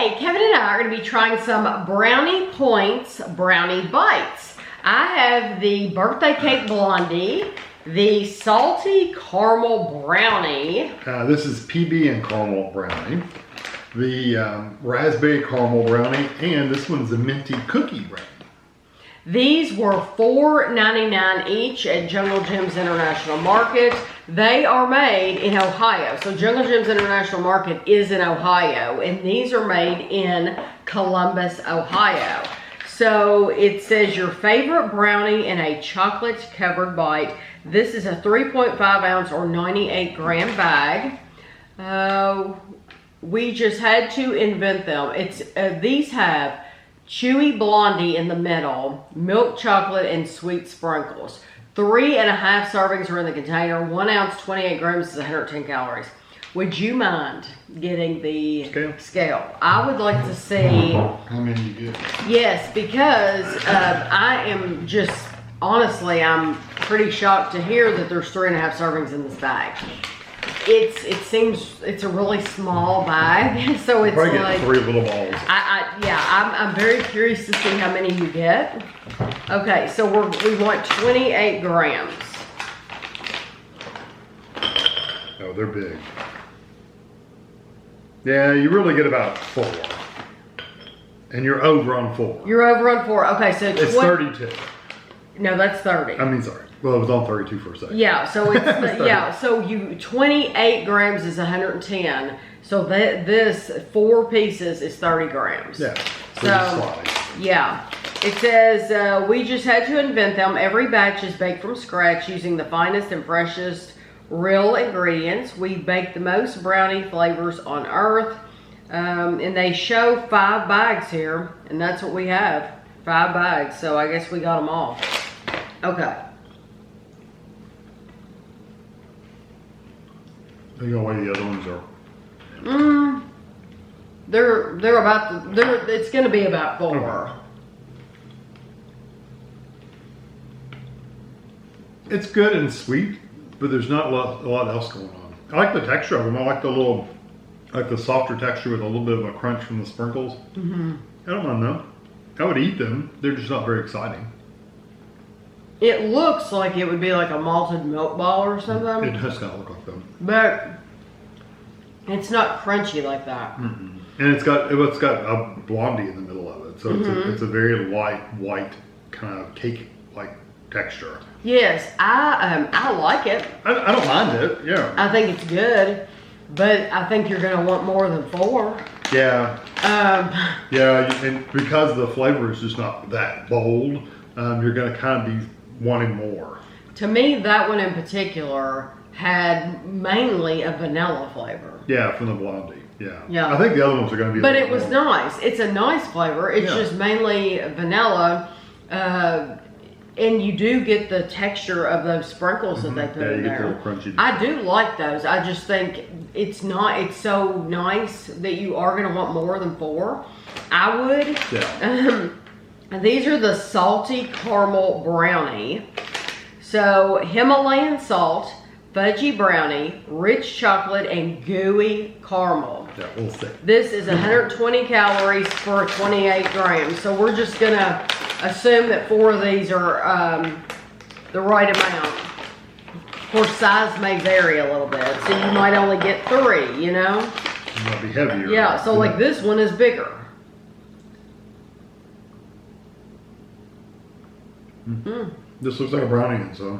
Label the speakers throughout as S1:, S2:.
S1: Today, Kevin and I are going to be trying some Brownie Points Brownie Bites. I have the birthday cake blondie, the salty caramel brownie.
S2: This is PB and caramel brownie, the raspberry caramel brownie, and this one's the minty cookie brownie.
S1: These were $4.99 each at Jungle Jim's International Market. They are made in Ohio. So Jungle Jim's International Market is in Ohio, and these are made in Columbus, Ohio. So it says your favorite brownie in a chocolate covered bite. This is a 3.5 ounce or 98 gram bag. We just had to invent them. These have chewy blondie in the middle, milk chocolate, and sweet sprinkles. 3.5 servings are in the container. 1 ounce, 28 grams is 110 calories. Would you mind getting the scale? I would like to see
S2: how many you get.
S1: Yes, because I am just, honestly, I'm pretty shocked to hear that there's 3.5 servings in this bag. It seems it's a really small bag, so it's
S2: probably
S1: like
S2: get 3 little balls.
S1: I'm very curious to see how many you get. Okay, so we want 28 grams.
S2: Oh, they're big. Yeah, you really get about 4, and you're over on 4.
S1: You're over on 4. Okay, so
S2: it's 32.
S1: No, that's 30.
S2: I mean, sorry. Well, it was on 32 for a second.
S1: Yeah, so it's so 28 grams is 110. So this 4 pieces is 30 grams.
S2: Yeah.
S1: So yeah, it says we just had to invent them. Every batch is baked from scratch using the finest and freshest real ingredients. We bake the most brownie flavors on earth, and they show 5 bags here, and that's what we have, 5 bags. So I guess we got them all. Okay.
S2: I think the way the other ones are.
S1: It's gonna be about 4.
S2: Okay. It's good and sweet, but there's not a lot else going on. I like the texture of them. I like the softer texture with a little bit of a crunch from the sprinkles. I don't mind them. I would eat them. They're just not very exciting.
S1: It looks like it would be like a malted milk ball or something.
S2: It does kind of look like them.
S1: But it's not crunchy like that.
S2: And it's got a blondie in the middle of it. So it's a very light, white kind of cake-like texture.
S1: Yes, I like it.
S2: I don't mind it, yeah.
S1: I think it's good, but I think you're going to want more than 4.
S2: Yeah. And because the flavor is just not that bold, you're going to kind of be wanting more.
S1: To me, that one in particular had mainly a vanilla flavor.
S2: Yeah, from the blondie. Yeah.
S1: Yeah.
S2: I think the other ones are going to be.
S1: But it was nice. It's a nice flavor. It's just mainly vanilla, and you do get the texture of those sprinkles that they put in there.
S2: Yeah, you get the crunchy.
S1: I do like those. I just think it's so nice that you are going to want more than 4. I would.
S2: Yeah.
S1: These are the salty caramel brownie. So Himalayan salt, fudgy brownie, rich chocolate, and gooey caramel.
S2: Yeah, we'll see.
S1: This is 120 calories for 28 grams. So we're just gonna assume that 4 of these are the right amount. Of course, size may vary a little bit, so you might only get 3, you know?
S2: It might be heavier.
S1: Yeah, so like this one is bigger.
S2: This looks like a brownie, so.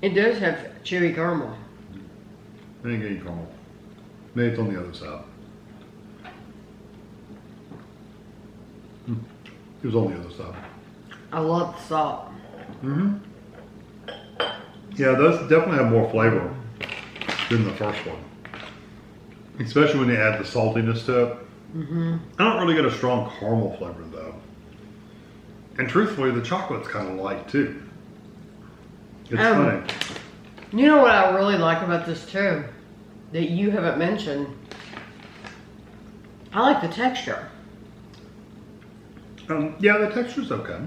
S1: It does have chewy caramel.
S2: I ain't getting caramel. Maybe it's on the other side. It was on the other side.
S1: I love the salt.
S2: Yeah, those definitely have more flavor than the first one. Especially when you add the saltiness to it. I don't really get a strong caramel flavor though. And truthfully, the chocolate's kind of light too. It's funny.
S1: You know what I really like about this too, that you haven't mentioned? I like the texture.
S2: Yeah, the texture's okay.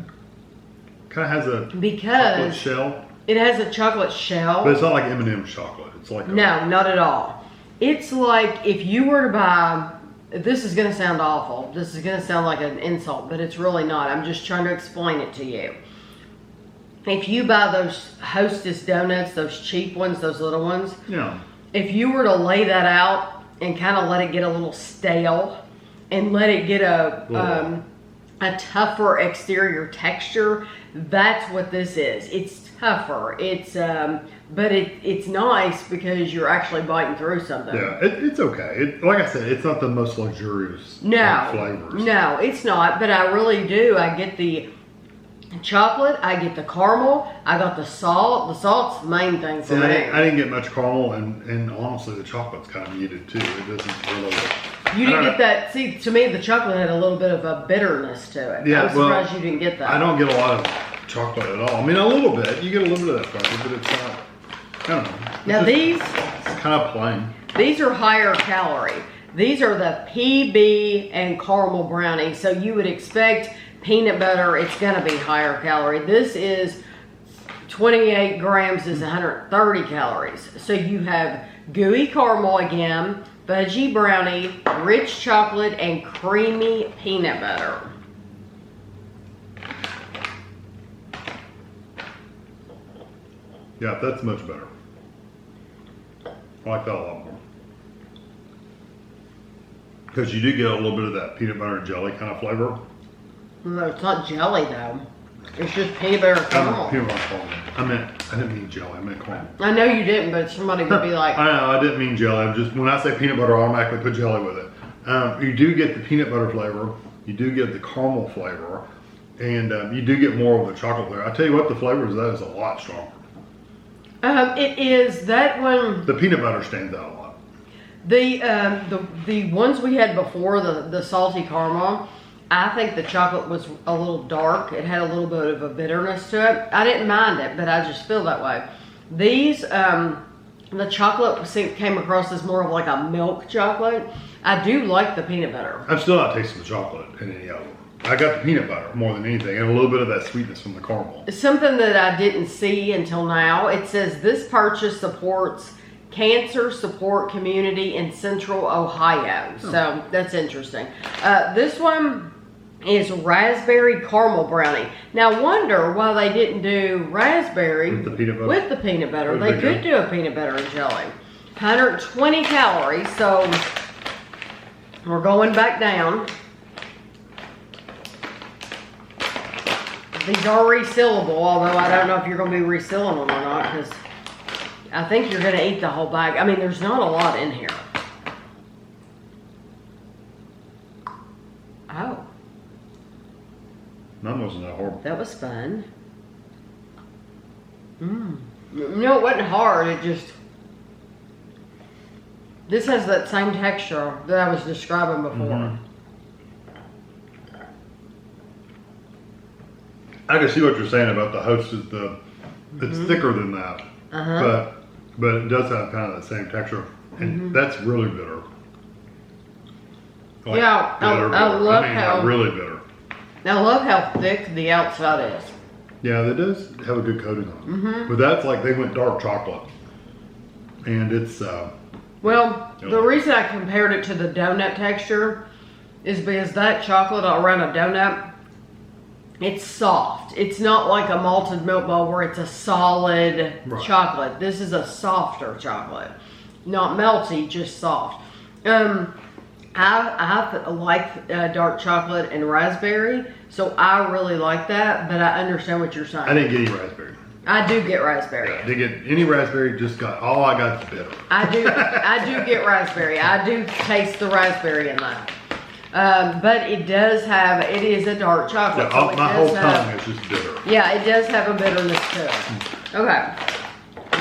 S2: Kind of has a chocolate shell.
S1: It has a chocolate shell.
S2: But it's not like M&M's chocolate. It's like
S1: no, not at all. It's like if you were to buy this is going to sound awful. This is going to sound like an insult, but it's really not. I'm just trying to explain it to you. If you buy those Hostess donuts, those cheap ones, those little ones,
S2: Yeah.
S1: if you were to lay that out and kind of let it get a little stale and let it get a tougher exterior texture, that's what this is. It's tougher. It's but it's nice because you're actually biting through something.
S2: Yeah, it's okay. Like I said, it's not the most luxurious flavors.
S1: No, it's not. But I really do. I get the chocolate, I get the caramel, I got the salt. The salt's the main thing for me.
S2: I didn't get much caramel, and honestly, the chocolate's kind of muted too. It doesn't really.
S1: You didn't get that. See, to me, the chocolate had a little bit of a bitterness to it.
S2: Yeah,
S1: I'm surprised you didn't get that.
S2: I don't get a lot of chocolate at all. I mean, a little bit. You get a little bit of that flavor, but it's not. I don't know.
S1: Now
S2: it's kind of plain.
S1: These are higher calorie. These are the PB and caramel brownie. So you would expect peanut butter, it's gonna be higher calorie. This is 28 grams is 130 calories. So you have gooey caramel again, fudgy brownie, rich chocolate, and creamy peanut butter.
S2: Yeah, that's much better. I like that a lot more. Because you do get a little bit of that peanut butter and jelly kind of flavor.
S1: No, it's not jelly though. It's just peanut butter and caramel.
S2: Peanut butter and caramel. I didn't mean jelly, I meant caramel.
S1: I know you didn't, but somebody would be like...
S2: I know, I didn't mean jelly. I'm just, when I say peanut butter, I automatically put jelly with it. You do get the peanut butter flavor. You do get the caramel flavor. And you do get more of the chocolate flavor. I tell you what, the flavor of that is a lot stronger.
S1: It is that one.
S2: The peanut butter stands out a lot.
S1: The ones we had before, the salty caramel, I think the chocolate was a little dark. It had a little bit of a bitterness to it. I didn't mind it, but I just feel that way. These, the chocolate came across as more of like a milk chocolate. I do like the peanut butter.
S2: I'm still not tasting the chocolate in any of them. I got the peanut butter more than anything, and a little bit of that sweetness from the caramel.
S1: Something that I didn't see until now, it says this purchase supports Cancer Support Community in Central Ohio. Oh. So that's interesting. This one is raspberry caramel brownie. Now wonder why they didn't do raspberry
S2: with the peanut butter.
S1: With the peanut butter. They could do a peanut butter and jelly. 120 calories, so we're going back down. These are resealable, although I don't know if you're going to be resealing them or not, because I think you're going to eat the whole bag. I mean, there's not a lot in here. Oh.
S2: None wasn't that horrible.
S1: That was fun. No, it wasn't hard. It just... This has that same texture that I was describing before.
S2: Mm-hmm. I can see what you're saying about the Hostess. It's thicker than that, but it does have kind of the same texture, and that's really bitter. Like
S1: yeah,
S2: bitter,
S1: I love how
S2: like really bitter.
S1: I love how thick the outside is.
S2: Yeah, it does have a good coating on it. But that's like they went dark chocolate, and it's
S1: well, the reason I compared it to the donut texture is because that chocolate around a donut, it's soft. It's not like a malted milk ball where it's a solid chocolate. This is a softer chocolate. Not melty, just soft. I like dark chocolate and raspberry, so I really like that, but I understand what you're saying.
S2: I didn't get any raspberry.
S1: I do get raspberry.
S2: I didn't get any raspberry, all I got is bitter.
S1: I do get raspberry. I do taste the raspberry in that. But it is a dark chocolate.
S2: Yeah,
S1: so
S2: my whole tongue is just bitter.
S1: Yeah, it does have a bitterness to it. Okay.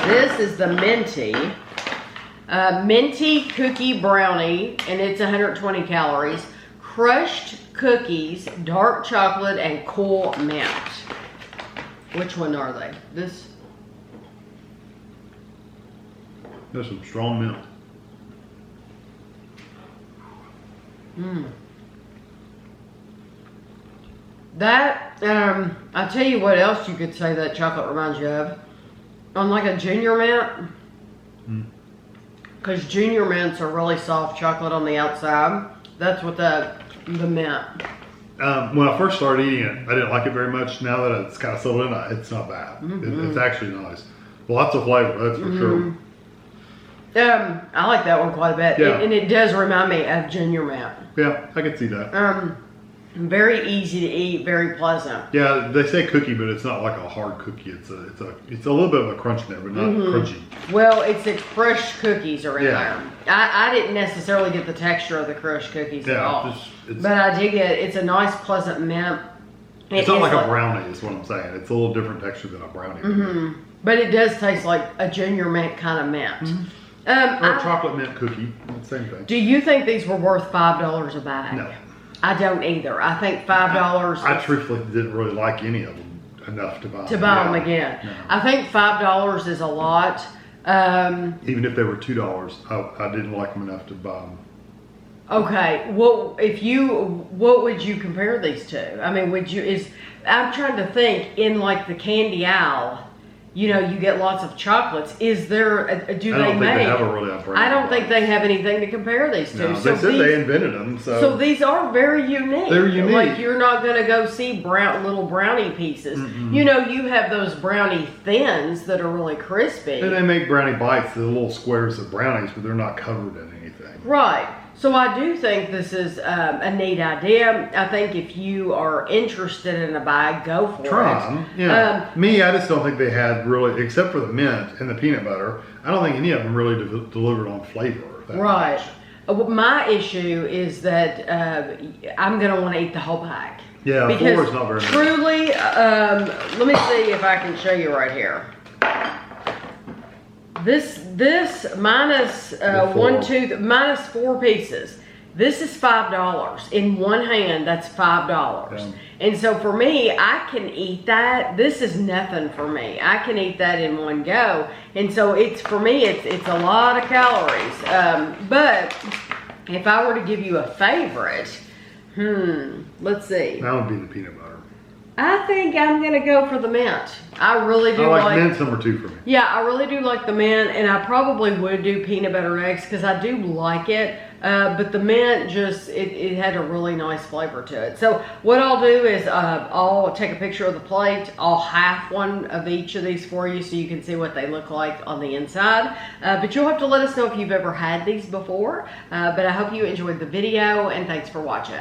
S1: This is the Minty. Minty cookie brownie, and it's 120 calories. Crushed cookies, dark chocolate, and cool mint. Which one are they? This?
S2: There's some strong mint.
S1: That, I'll tell you what else you could say that chocolate reminds you of. On like a junior mint. Because junior mints are really soft chocolate on the outside. That's what the mint.
S2: When I first started eating it, I didn't like it very much. Now that it's kind of settled in, it's not bad. It's actually nice. Lots of flavor, that's for sure.
S1: I like that one quite a bit.
S2: Yeah.
S1: And it does remind me of ginger mint.
S2: Yeah, I can see that.
S1: Very easy to eat, very pleasant.
S2: Yeah, they say cookie, but it's not like a hard cookie. It's a little bit of a crunch in there, but not crunchy.
S1: Well, it's the crushed cookies are in
S2: Yeah.
S1: there. I didn't necessarily get the texture of the crushed cookies at all.
S2: But
S1: I did get, it's a nice pleasant mint.
S2: It's not like a brownie is what I'm saying. It's a little different texture than a brownie.
S1: But it does taste like a ginger mint kind of mint.
S2: Or a chocolate mint cookie, same thing.
S1: Do you think these were worth $5 a bag?
S2: No.
S1: I don't either. I think $5.
S2: I truthfully didn't really like any of them enough to buy
S1: them again.
S2: No.
S1: I think $5 is a lot.
S2: Even if they were $2, I didn't like them enough to buy them.
S1: Okay, well, what would you compare these to? I mean, I'm trying to think, in like the candy aisle, you know, you get lots of chocolates. Is there,
S2: I don't think they have a really brand.
S1: I don't think they have anything to compare these to.
S2: No,
S1: so
S2: they said they invented them.
S1: So these are very unique.
S2: They're unique.
S1: Like, you're not going to go see little brownie pieces. You know, you have those brownie thins that are really crispy.
S2: And they make brownie bites, the little squares of brownies, but they're not covered in anything.
S1: Right. So I do think this is a neat idea. I think if you are interested in a bag, go for it.
S2: Try them. Yeah. Me, I just don't think they had really, except for the mint and the peanut butter, I don't think any of them really delivered on flavor.
S1: Right. My issue is that I'm going to want to eat the whole bag.
S2: Yeah,
S1: because
S2: 4 is not very much.
S1: Truly, let me see if I can show you right here. This minus minus 4 pieces. This is $5 in one hand. That's $5,
S2: Yeah.
S1: and so for me, I can eat that. This is nothing for me. I can eat that in one go, and so it's for me. It's a lot of calories. But if I were to give you a favorite, let's see.
S2: That would be the peanut butter.
S1: I think I'm gonna go for the mint. I really do
S2: I like mint's number 2 for me.
S1: Yeah, I really do like the mint, and I probably would do peanut butter eggs because I do like it. But the mint it had a really nice flavor to it. So what I'll do is I'll take a picture of the plate. I'll half one of each of these for you so you can see what they look like on the inside. But you'll have to let us know if you've ever had these before. But I hope you enjoyed the video, and thanks for watching.